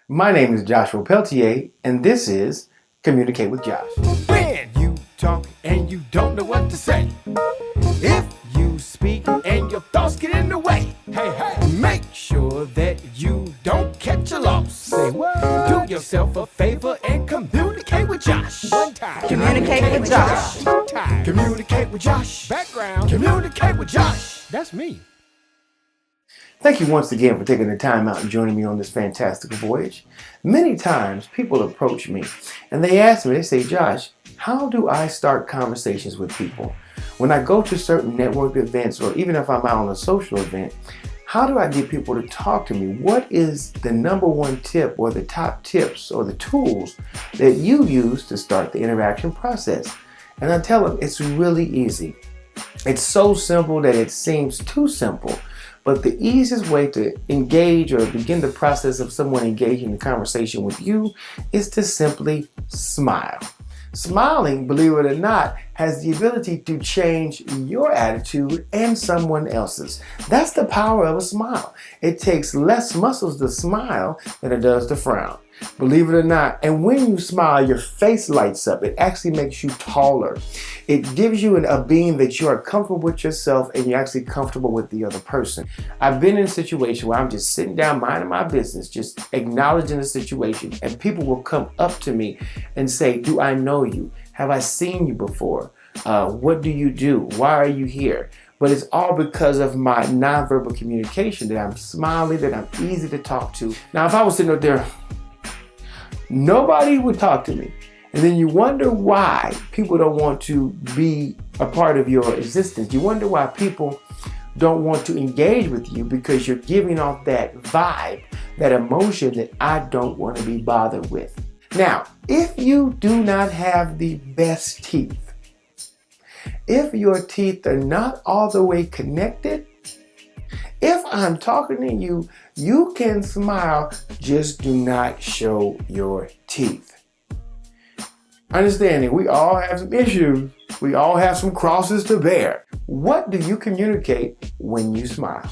My name is Joshua Peltier, and this is Communicate with Josh. When you talk and you don't know what to say, if you speak and your thoughts get in the way, make sure that you don't catch a loss. Say what? Do yourself a favor and communicate with Josh. One time. Communicate with Josh. Two times. Communicate with Josh. Background. Communicate with Josh. That's me. Thank you once again for taking the time out and joining me on this fantastical voyage. Many times people approach me and they ask me, they say, Josh, how do I start conversations with people? When I go to certain network events, or even if I'm out on a social event, how do I get people to talk to me? What is the number one tip or the top tips or the tools that you use to start the interaction process? And I tell them it's really easy. It's so simple that it seems too simple. But the easiest way to engage or begin the process of someone engaging in conversation with you is to simply smile. Smiling, believe it or not, has the ability to change your attitude and someone else's. That's the power of a smile. It takes less muscles to smile than it does to frown. Believe it or not. And when you smile, your face lights up. It actually makes you taller. It gives you a being that you are comfortable with yourself and you're actually comfortable with the other person. I've been in a situation where I'm just sitting down minding my business, just acknowledging the situation, and people will come up to me and say, do I know you? Have I seen you before? What do you do? Why are you here? But it's all because of my nonverbal communication, that I'm smiling, that I'm easy to talk to. Now, if I was sitting up there, nobody would talk to me. And then you wonder why people don't want to be a part of your existence. You wonder why people don't want to engage with you, because you're giving off that vibe, that emotion that I don't want to be bothered with. Now, if you do not have the best teeth, if your teeth are not all the way connected, if I'm talking to you, you can smile, just do not show your teeth. Understanding, we all have some issues. We all have some crosses to bear. What do you communicate when you smile?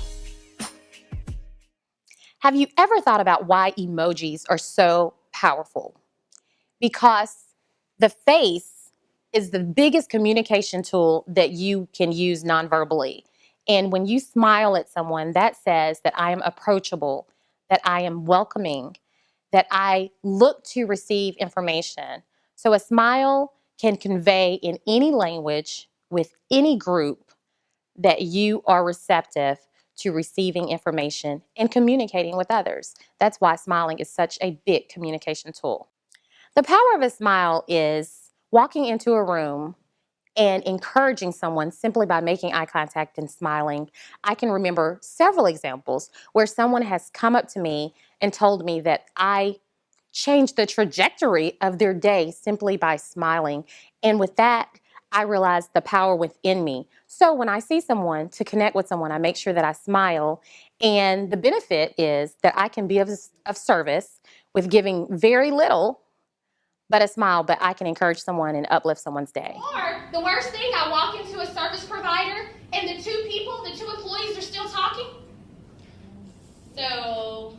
Have you ever thought about why emojis are so powerful? Because the face is the biggest communication tool that you can use nonverbally. And when you smile at someone, that says that I am approachable, that I am welcoming, that I look to receive information. So a smile can convey in any language with any group that you are receptive to receiving information and communicating with others. That's why smiling is such a big communication tool. The power of a smile is walking into a room and encouraging someone simply by making eye contact and smiling. I can remember several examples where someone has come up to me and told me that I changed the trajectory of their day simply by smiling. And with that, I realized the power within me. So when I see someone, to connect with someone, I make sure that I smile. And the benefit is that I can be of service with giving very little, but a smile, but I can encourage someone and uplift someone's day. Or the worst thing, I walk into a service provider and the two employees are still talking. So,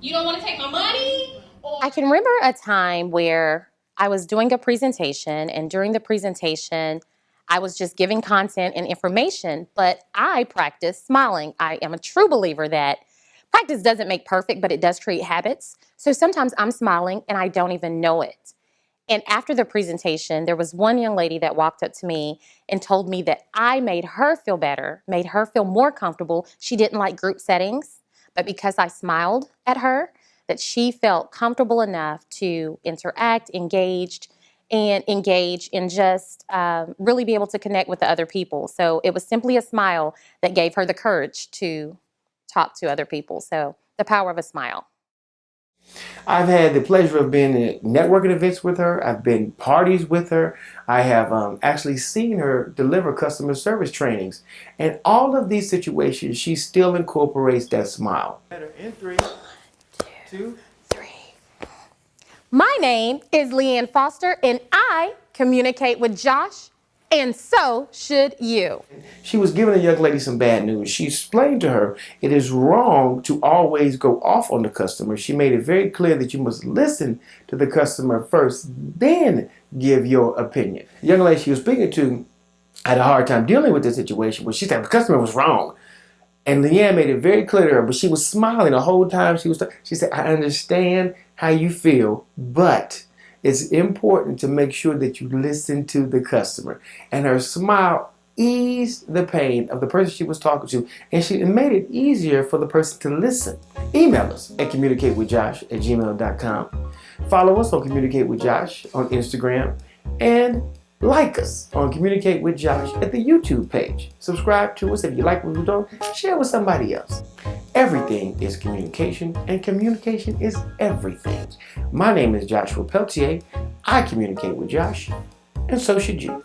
you don't want to take my money? I can remember a time where I was doing a presentation, and during the presentation, I was just giving content and information, but I practiced smiling. I am a true believer that practice doesn't make perfect, but it does create habits. So sometimes I'm smiling and I don't even know it. And after the presentation, there was one young lady that walked up to me and told me that I made her feel better, made her feel more comfortable. She didn't like group settings, but because I smiled at her, that she felt comfortable enough to interact, engage, and just really be able to connect with the other people. So it was simply a smile that gave her the courage to talk to other people. So the power of a smile. I've had the pleasure of being at networking events with her. I've been parties with her. I have actually seen her deliver customer service trainings. And all of these situations, she still incorporates that smile. In 3, 2, 3. My name is Leann Foster, and I communicate with Josh And so should you. She was giving a young lady some bad news. She explained to her it is wrong to always go off on the customer. She made it very clear that you must listen to the customer first, then give your opinion. The young lady she was speaking to had a hard time dealing with this situation, but she said the customer was wrong. And Leann made it very clear to her, but she was smiling the whole time she said, I understand how you feel, but it's important to make sure that you listen to the customer. And her smile eased the pain of the person she was talking to, and it made it easier for the person to listen. Email us at communicatewithjosh@gmail.com. Follow us on Communicate with Josh on Instagram, and like us on Communicate with Josh at the YouTube page. Subscribe to us if you like what we do. Share with somebody else. Everything is communication, and communication is everything. My name is Joshua Peltier. I communicate with Josh, and so should you.